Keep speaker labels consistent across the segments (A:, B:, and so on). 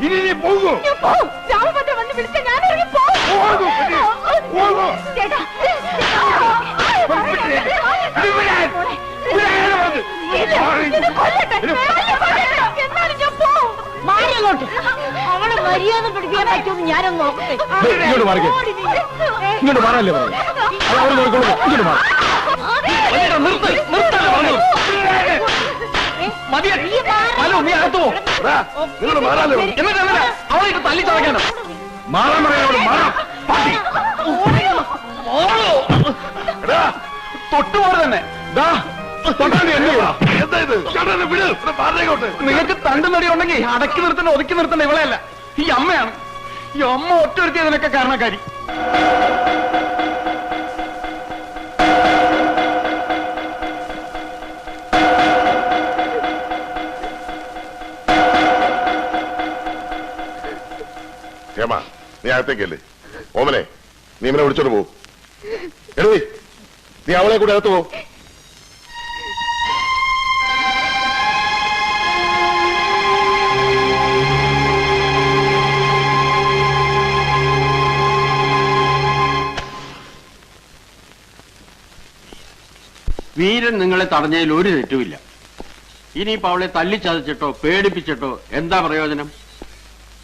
A: ഇനി നീ പോകൂ.
B: രാമഭദ്രൻ വന്ന് വിളിച്ച ഞാൻ ഇറങ്ങി അവളെ മര്യാദ പിടിക്കാൻ പറ്റുമെന്ന് ഞാനൊന്ന് നോക്കട്ടെ.
A: ഇങ്ങോട്ട് മാറല്ലേ ഇങ്ങോട്ട് മാറാം. നീ അകത്തോ അവളെ തല്ലി ചതയ്ക്കാനോ? മാറാൻ പറയാനോട് മാറാം. തൊട്ടുപോലെ തന്നെ നിങ്ങൾക്ക് തണ്ടു നടി ഉണ്ടെങ്കിൽ അടക്കി നിർത്തണ്ട, ഒതുക്കി നിർത്തണ്ട. ഇവളെയല്ല, ഈ അമ്മയാണ്. ഈ അമ്മ ഒറ്റൊരുത്തി അതിനൊക്കെ കാരണക്കാരി.
C: നീ അകത്തേക്കല്ലേ? ഓമനെ, നീ ഇവനെ വിളിച്ചോണ്ട് പോകും. എഴുതി നീ അവളെ കൂടെ അകത്ത് പോകും.
D: വീരൻ നിങ്ങളെ തടഞ്ഞതിൽ ഒരു തെറ്റുമില്ല. ഇനിയിപ്പോ അവളെ തല്ലിച്ചതച്ചിട്ടോ പേടിപ്പിച്ചിട്ടോ എന്താ പ്രയോജനം?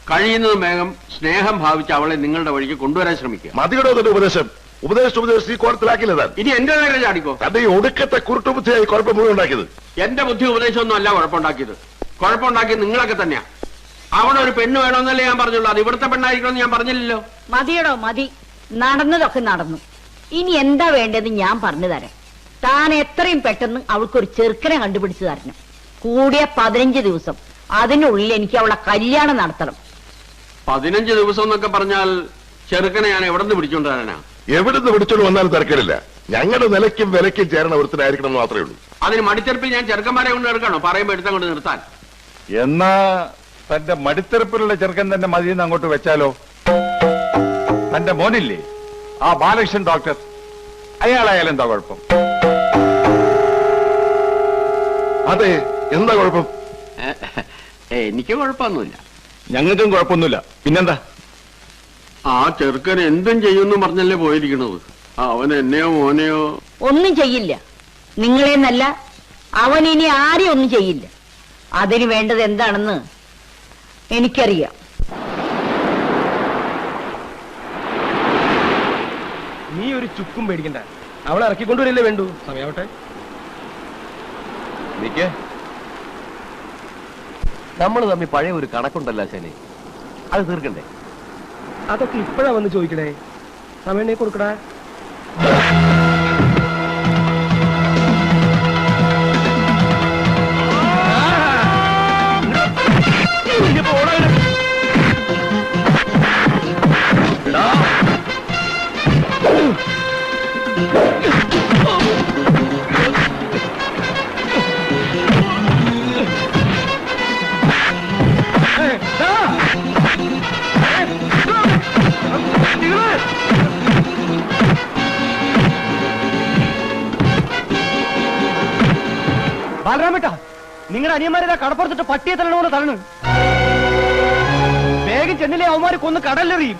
D: കഴിയുന്നതും വേഗം സ്നേഹം ഭാവിച്ച് അവളെ നിങ്ങളുടെ വഴിക്ക് കൊണ്ടുവരാൻ ശ്രമിക്കുക.
C: മതിയുടെ ഉപദേശം ഉപദേശിച്ച് ഈ കോളത്തിലാക്കില്ല.
D: ഇനി എന്റെ നേരെ ചാടിക്കോ.
C: തന്റെ ഈ ഒടുക്കത്തെ കുരുട്ടുബുദ്ധിയായി കുഴപ്പം മുഴുവൻ ഉണ്ടാക്കിയത്.
D: എന്റെ ബുദ്ധി ഉപദേശമൊന്നും അല്ല കുഴപ്പമുണ്ടാക്കിയത്. കുഴപ്പമുണ്ടാക്കിയത് നിങ്ങളൊക്കെ തന്നെയാ. അവിടെ ഒരു പെണ്ണ് വേണമെന്നല്ലേ ഞാൻ പറഞ്ഞുള്ളൂ. അത് ഇവിടുത്തെ പെണ്ണായിരിക്കണമെന്ന് ഞാൻ പറഞ്ഞില്ലല്ലോ.
B: മതിയടോ മതി. നടന്നതൊക്കെ നടന്നു. ഇനി എന്താ വേണ്ടത് ഞാൻ പറഞ്ഞു തരാം. താൻ എത്രയും പെട്ടെന്ന് അവൾക്കൊരു ചെറുക്കനെ കണ്ടുപിടിച്ചു തരണം. കൂടിയ 15 ദിവസം. അതിനുള്ളിൽ എനിക്ക് അവളെ കല്യാണം നടത്തണം.
D: 15 ദിവസം എന്നൊക്കെ പറഞ്ഞാൽ ചെറുക്കനെ ഞാൻ എവിടെ നിന്ന് പിടിച്ചോണ്ട് വരാനാ?
C: എവിടുന്ന് പിടിച്ചോണ്ട് വന്നാലും തിരക്കില്ല. ഞങ്ങളുടെ നിലയ്ക്കും വിലയ്ക്കും ചേരണ ഒരുത്തനായിരിക്കണം എന്ന് മാത്രമേ ഉള്ളൂ.
D: അതിന് മടിത്തെറുപ്പിൽ ഞാൻ ചെറുക്കന്മാരെ കൊണ്ട് എടുക്കണോ? പറയുമ്പോ എടുത്താൽ കൊണ്ട് നിർത്താൻ.
A: എന്നാ തന്റെ മടിത്തെറുപ്പിലുള്ള ചെറുക്കൻ തന്നെ മതിയെന്ന് അങ്ങോട്ട് വെച്ചാലോ? തന്റെ മോനില്ലേ ആ ബാലകൃഷ്ണൻ ഡോക്ടർ, അയാളായാലും എന്താ കുഴപ്പം?
C: അതെ, എന്താ കുഴപ്പം?
D: എനിക്ക് കുഴപ്പമൊന്നുമില്ല.
A: ഞങ്ങൾക്കും കുഴപ്പമൊന്നുമില്ല. പിന്നെന്താ?
D: ആ ചെറുക്കൻ എന്തും ചെയ്യുമെന്ന് പറഞ്ഞല്ലേ പോയിരിക്കണത്. അവൻ എന്നെയോ മോനെയോ
B: ഒന്നും ചെയ്യില്ല. നിങ്ങളെന്നല്ല, അവൻ ഇനി ആരെയും ഒന്നും ചെയ്യില്ല. അതിന് വേണ്ടത് എന്താണെന്ന് എനിക്കറിയാം.
E: നീ ഒരു ചുക്കും പേടിക്കണ്ട. അവളെ ഇറക്കിക്കൊണ്ടുവരില്ലേ വേണ്ടു. സമയാവട്ടെ.
F: നമ്മൾ തമ്മിൽ പഴയ ഒരു കണക്കുണ്ടല്ലോ ശനി, അത് തീർക്കണ്ടേ?
E: അതൊക്കെ ഇപ്പഴാ വന്ന് ചോദിക്കണേ. സമയം കൊടുക്കടാ. ബാലരാമേട്ടാ, നിങ്ങളുടെ അനിയന്മാരെ കടപ്പുറത്തിട്ട് പട്ടിയെ തല്ലണമെന്ന് തള്ളു. വേഗം ചെന്നില്ലേ അവന്മാരെ കൊന്ന് കടലിലെറിയും.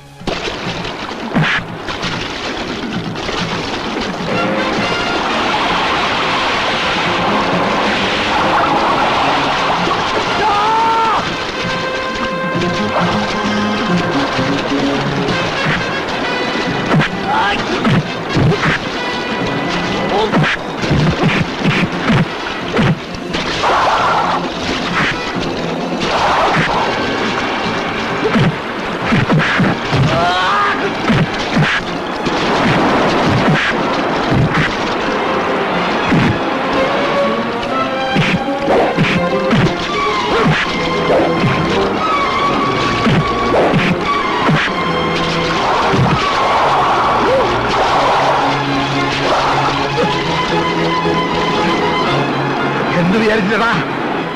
C: എന്ത് വിചാരിച്ചിട്ടാ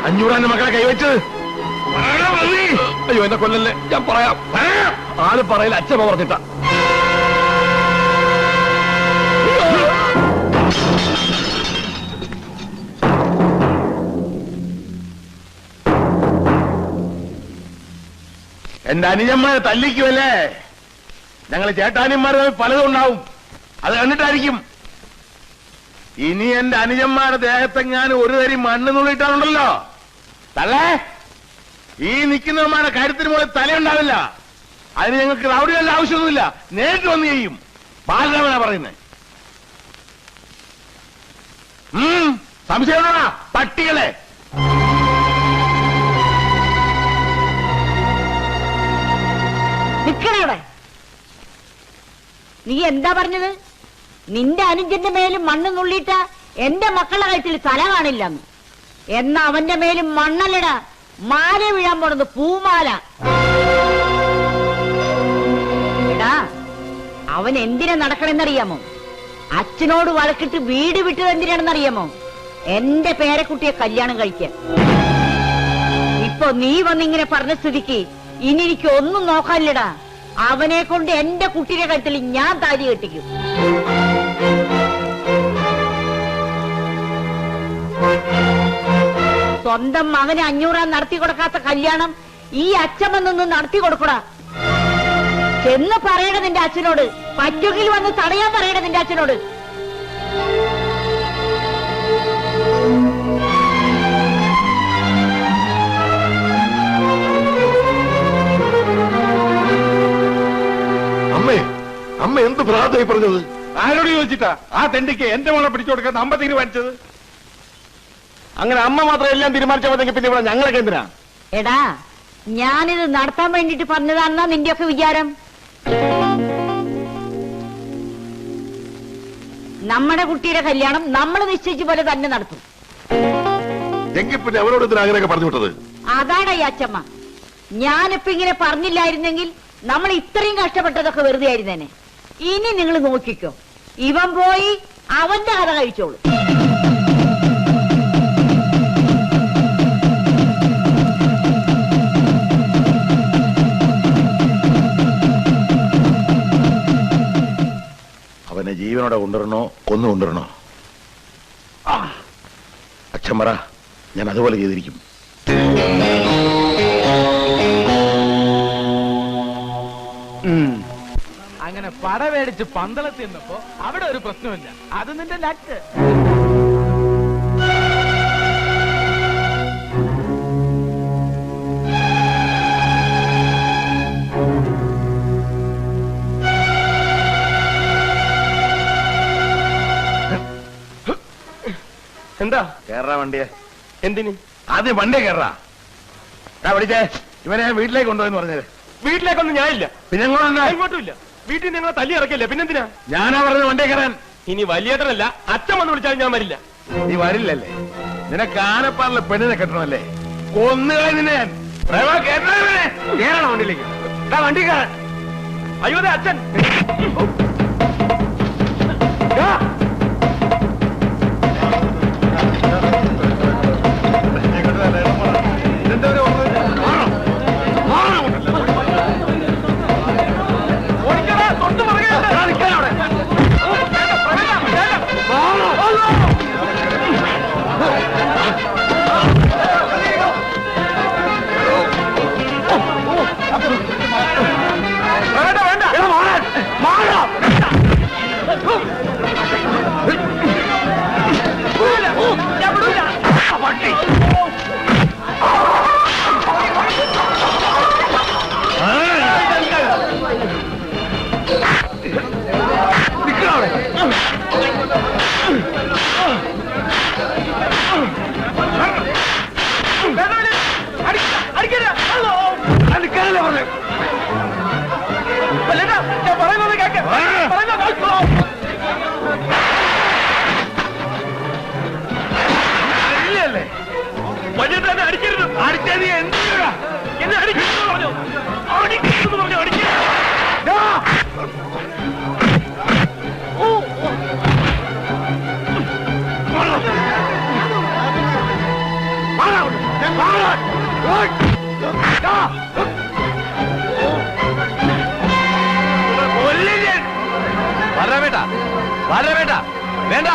C: 500 മക്കളെ കൈവച്ചത്?
A: അയ്യോ, എന്നെ കൊല്ലല്ലേ. ഞാൻ പറയാം. ആള് പറയില്ല, അച്ഛമ്മ പറഞ്ഞിട്ടാ.
C: എന്റെ അനുജന്മാരെ തല്ലിക്കുമല്ലേ? ഞങ്ങൾ ചേട്ടാനിമാർ പലതും ഉണ്ടാവും, അത് കണ്ടിട്ടായിരിക്കും. ഇനി എന്റെ അനുജന്മാരുടെ ദേഹത്തെങ്ങാനും ഒരു തരി മണ്ണ് നുള്ളിട്ടാണുണ്ടല്ലോ തള്ളേ, ഈ നിൽക്കുന്നവന്മാരുടെ കാര്യത്തിന് മുകളിൽ തലയുണ്ടാവില്ല. അതിന് ഞങ്ങൾക്ക് റൗഡികളുടെ ആവശ്യമൊന്നുമില്ല, നേരിട്ട് വന്ന് ചെയ്യും. ബാലരാമനാ പറയുന്നത്. സംശയമാണോ പട്ടികളെ?
B: നിക്കണവിടെ. നീ എന്താ പറഞ്ഞത്? നിന്റെ അനുജന്റെ മേലും മണ്ണ് നുള്ളിയിട്ട എന്റെ മക്കളുടെ കഴുത്തിൽ തല കാണില്ലെന്ന്. എന്നാ അവന്റെ മേലും മണ്ണല്ലടാ, മാല വീഴാൻ പോണത്, പൂമാല. എടാ, അവൻ എന്തിനാ നടക്കണെന്നറിയാമോ? അച്ഛനോട് വഴക്കിട്ട് വീട് വിട്ടത് എന്തിനാണെന്നറിയാമോ? എന്റെ പേരക്കുട്ടിയെ കല്യാണം കഴിക്കാൻ. ഇപ്പൊ നീ വന്നിങ്ങനെ പറഞ്ഞ സ്ഥിതിക്ക് ഇനി എനിക്ക് ഒന്നും നോക്കാനില്ലടാ. അവനെ കൊണ്ട് എന്റെ കുട്ടിയുടെ കഴുത്തിൽ ഞാൻ താലി കെട്ടിക്കും. സ്വന്തം മകന് 500 നടത്തി കൊടുക്കാത്ത കല്യാണം ഈ അച്ഛൻ വന്നൊന്ന് നടത്തി കൊടുക്കടാ. ചെന്ന് പറയണ നിന്റെ അച്ഛനോട്, പറ്റുകിൽ വന്ന് തടയാൻ പറയണ നിന്റെ അച്ഛനോട്.
C: അമ്മേ, അമ്മ എന്ത് പ്രാർത്ഥമായി പറഞ്ഞത്?
A: ആരോട് ചോദിച്ചിട്ടാ ആ തെണ്ടിക്ക് എന്റെ മോളെ പിടിച്ചു കൊടുക്കാൻ അമ്മ തീരുമാനിച്ചത്?
E: അങ്ങനെ അമ്മ മാത്രം എല്ലാം തീരുമാനിച്ചാൽ മതി, പിന്നെ ഇവിടെ ഞങ്ങളൊക്കെ എന്തിനാ?
B: എടാ, ഞാനിത് നടത്താൻ വേണ്ടിട്ട് പറഞ്ഞതാണെന്നാ നിന്റെയൊക്കെ വിചാരം? നമ്മുടെ കുട്ടിയുടെ കല്യാണം നമ്മൾ നിശ്ചയിച്ച പോലെ തന്നെ നടത്തും.
C: എങ്കിൽ പിന്നെ അവരോട് എന്തിനാ അങ്ങനെയൊക്കെ പറഞ്ഞു വിട്ടത്?
B: അതാണ് ഈ അച്ഛമ്മ. ഞാനിപ്പോ ഇങ്ങനെ പറഞ്ഞില്ലായിരുന്നെങ്കിൽ നമ്മൾ ഇത്രയും കഷ്ടപ്പെട്ടതൊക്കെ വെറുതെ ആയിരുന്നേനെ. ഇനി നിങ്ങൾ നോക്കിക്കോ, ഇവൻ പോയി അവന്റെ കഥ കഴിച്ചോളൂ.
C: അവനെ ജീവനോടെ കൊണ്ടുവരണോ കൊന്നു കൊണ്ടുവരണോ? അച്ഛൻ പറ, ഞാൻ അതുപോലെ ചെയ്തിരിക്കും.
G: അങ്ങനെ പട മേടിച്ച് പന്തളത്തിൽ നിന്നപ്പോ അവിടെ ഒരു പ്രശ്നമില്ല. അത് നിന്റെ ലക്ക്.
E: എന്താ
C: കേറാ വണ്ടിയെ.
E: എന്തിന്?
C: ആദ്യം വണ്ടിയെ കേറാ. പഠിച്ചേ, ഇവനെ ഞാൻ വീട്ടിലേക്ക് കൊണ്ടുപോയെന്ന് പറഞ്ഞത്.
E: വീട്ടിലേക്കൊന്നും ഞാനില്ല.
C: പിന്നെ
E: ഇങ്ങോട്ടും ഇല്ല. വീട്ടിൽ നിങ്ങളെ തല്ലി ഇറക്കില്ല, പിന്നെന്തിനാ?
C: ഞാനാ പറഞ്ഞത് വണ്ടിയെ കയറാൻ.
E: ഇനി വലിയേട്ടനല്ല, അച്ഛൻ വന്ന് വിളിച്ചാൽ ഞാൻ വരില്ല.
C: നീ വരില്ലല്ലേ? നിനക്ക് ആനപ്പാറിലെ പെണ്ണിനെ കെട്ടണമല്ലേ? കൊന്നുകളെ നിന്നെ ഞാൻ. കേറണം വണ്ടിയിലേക്ക്. വണ്ടി കയറാൻ.
E: അയ്യോ, അച്ഛൻ.
F: വേണ്ട വേണ്ട.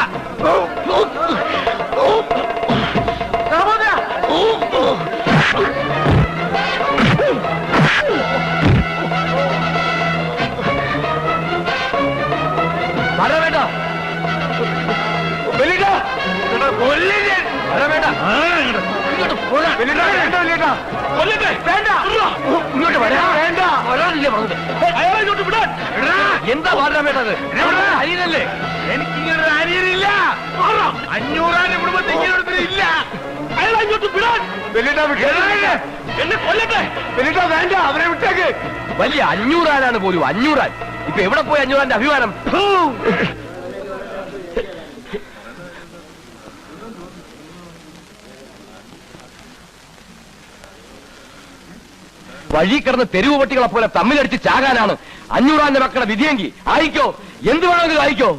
C: കൊല്ലട്ടെ. വേണ്ട. ഇങ്ങോട്ട് വരാൻ വേണ്ട.
F: വരാനില്ലേ പറഞ്ഞത്?
C: അയാളെ ഇങ്ങോട്ട് വിടാൻ.
F: എന്താ ബാലരാമേട്ടത്?
C: അനിയനല്ലേ? എനിക്കിങ്ങനെ അനിയനില്ല. 500 കുടുംബത്തിൽ ഇങ്ങനെ ഇല്ല. അയാളെ ഇങ്ങോട്ട് വിടാൻ. എന്നെ കൊല്ലട്ടെ.
F: വേണ്ട, അവരെ വിട്ടേക്ക്. വലിയ 500 ആനാണ് പോലും 500 ആൻ. ഇപ്പൊ എവിടെ പോയി 500 ആന്റെ അഭിമാനം? വഴി കിടന്ന് തെരുവ് പട്ടികളെ പോലെ തമ്മിലടിച്ച് ചാകാനാണ് 500 ആന്റെ മക്കളുടെ വിധിയെങ്കിൽ ആയിക്കോ, എന്ത് വേണമെങ്കിലും ആയിക്കോ.